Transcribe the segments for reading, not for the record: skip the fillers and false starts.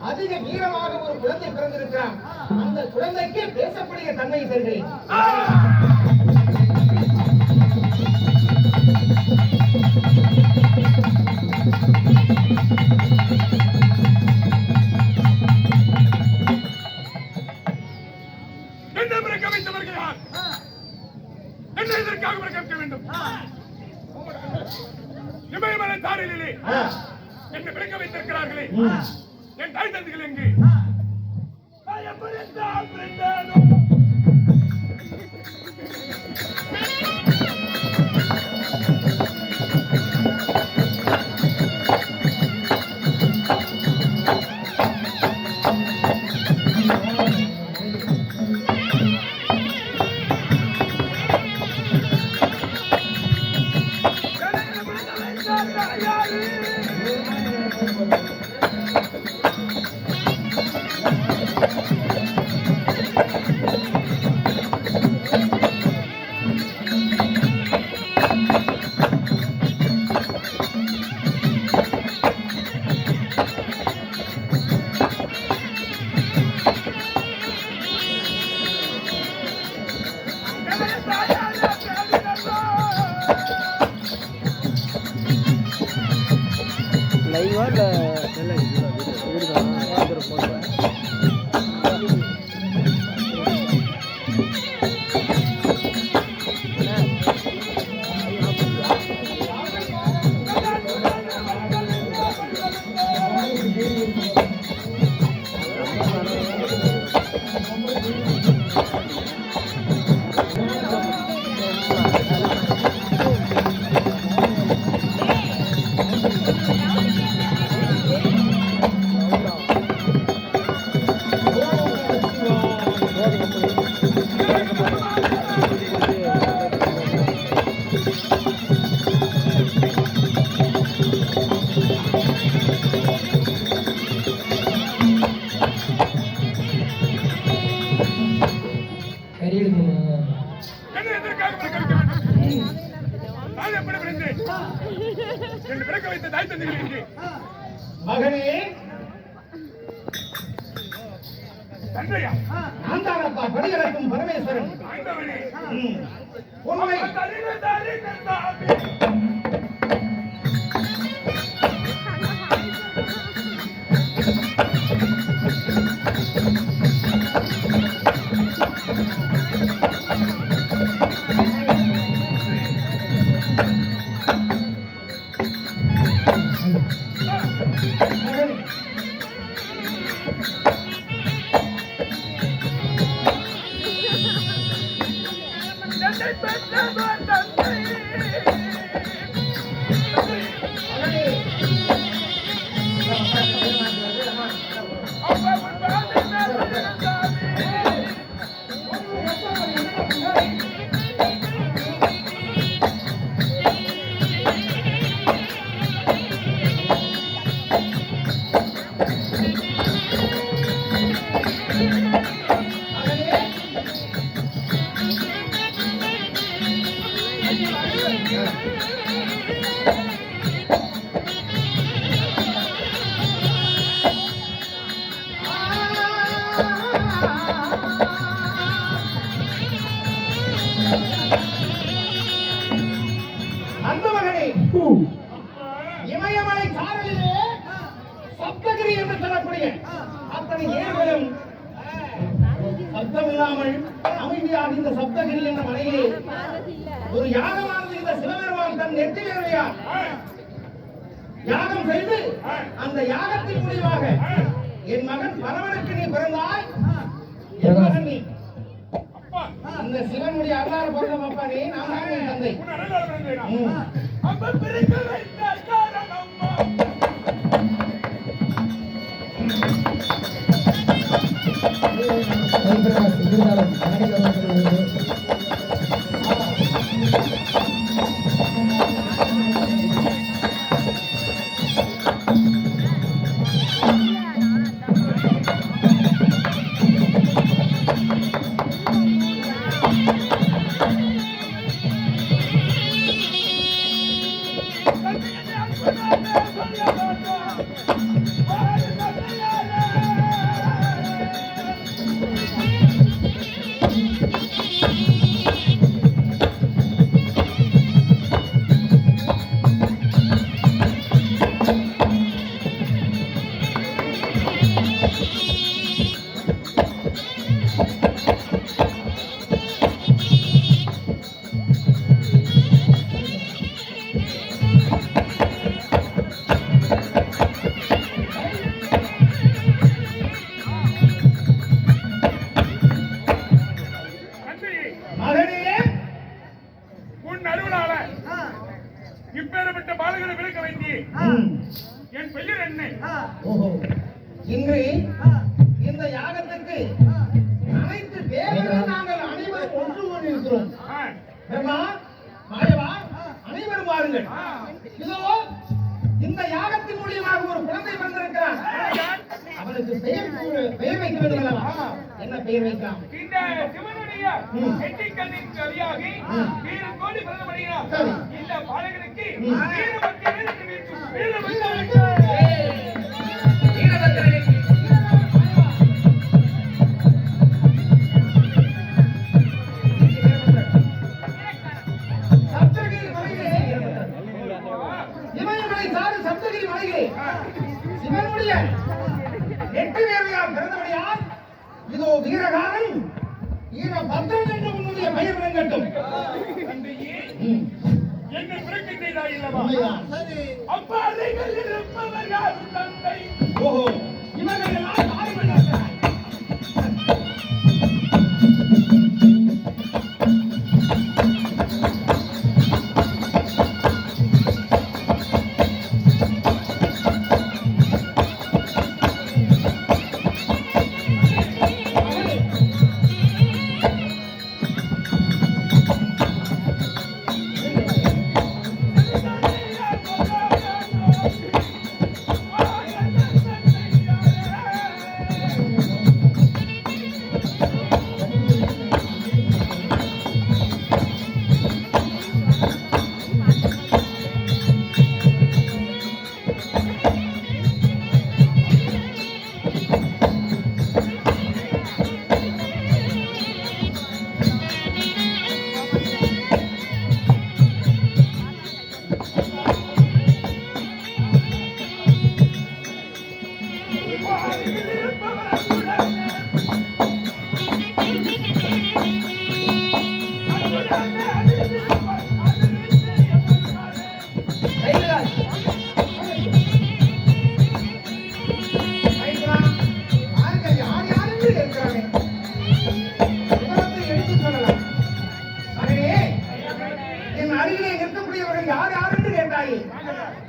அதிக வீரமாக ஒரு குழந்தை பிறந்திருக்கிறான். அந்த குழந்தைக்கு பேசக்கூடிய தன்மை தருகிறேன். என்ன பிறக்க வைத்தவர்கள் யார்? என்ன இதற்காக பிறக்க வேண்டும்? இமயமலை தாரிலே என்ன பிறக்க வைத்திருக்கிறார்களே, என் தாய் தந்தைகள் எங்கே? எப்படி மகனே, தந்தையா, நான் தானப்பா படியடைக்கும் பரமேஸ்வரன். உண்மை அந்த மகனே, இமயமலை சாரலிலே சப்தகிரி என்று சொல்லக்கூடிய அத்தனை ஏர்களும் சப்தமில்லாமல் அமைதியாக இந்த சப்தகிரி என்ற மலையிலே ஒரு யாகமானது இந்த சிவபெருமான் தன் நெற்றியார் யாகம் செய்து அந்த யாகத்தின் முடிவாக என் மகன் பரவனுக்கு நீ பிறந்தாய். என் மகன் நீ அந்த சிவனுடைய அருளால் பிறந்த அப்பா நீ. நான் தான் என் தந்தை. உன் அருளால இப்பேற்பட்ட பாலகளை விளக்க வைத்தி என் பெயர் என்ன? ஓஹோ, இன்று இந்த யாகத்திற்கு அனைத்து தேவர்களும் நாங்கள் அனைவரும் ஒன்று கொண்டிருக்கிறோம். பிரம்மா, மாயவா, அனைவரும் வாருங்கள். இதோ இந்த யாகத்தின் மூலியமாக ஒரு குழந்தை பிறந்திருக்கிறான். அவனுக்கு பெயர் வைக்க வேண்டும் அல்லவா? என்ன பெயர் வைக்கலாம்? இந்த சிவனுடைய எட்டிக்கண்ணின் வழியாகி வீரகோடி பிறந்தபடியால் இந்த பாலகனுக்கு வீரபத்திரன் என்று வீரபத்திரன் சப்தகிரி மலையிலே இமயமலை சாறு சப்தகிரி மலையிலே சிவனுடைய 8 பேர்களால் பிறந்தபடியால் இதோ வீரகாரன் வீரபத்ரன் என்று உன்னுடைய பெயர் விளங்கட்டும். என்னை பிறக்க செய்தாய் இல்லவா? அப்பா நீங்கள் இருப்பவர் யார் தந்தை? ஓஹோ, இவர்கள் எல்லாம் ஆய்வெடுக்கிறார்.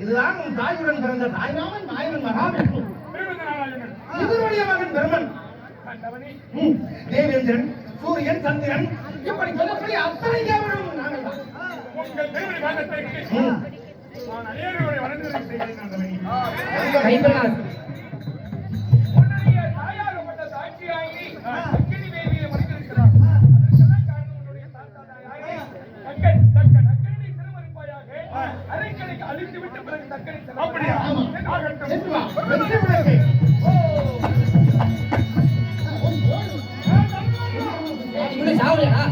இதுதான் உன் தாயுடன் பிறந்த தாய்மாமன் மாயவன் மகாவிஷ்ணு. இவருடைய மகன் பிரம்மன், தேவேந்திரன், சூரியன், சந்திரன், இப்படி சொல்லப்படி அத்தனை தேவர்களும் நாங்கள் தான். உங்கள் தேவரை வாதத்திற்கு நான் அநேகருடைய வளர்ந்ததை செய்கிறேன். உன்னுடைய தாயாகப்பட்ட சாட்சியாகி அக்கினி வேதியிலே மறைந்திருக்கிறார். அதற்கெல்லாம் காரணம் உன்னுடைய தாத்தா தாயாகி தக்கனை சிறுமறிப்பாயாக அரைக்கடைக்கு அழித்து விட்டு பிறகு தக்கனை செல்ல. அப்படியா? சென்று வா, வெற்றி விளக்கு. இப்படி சாவலையா?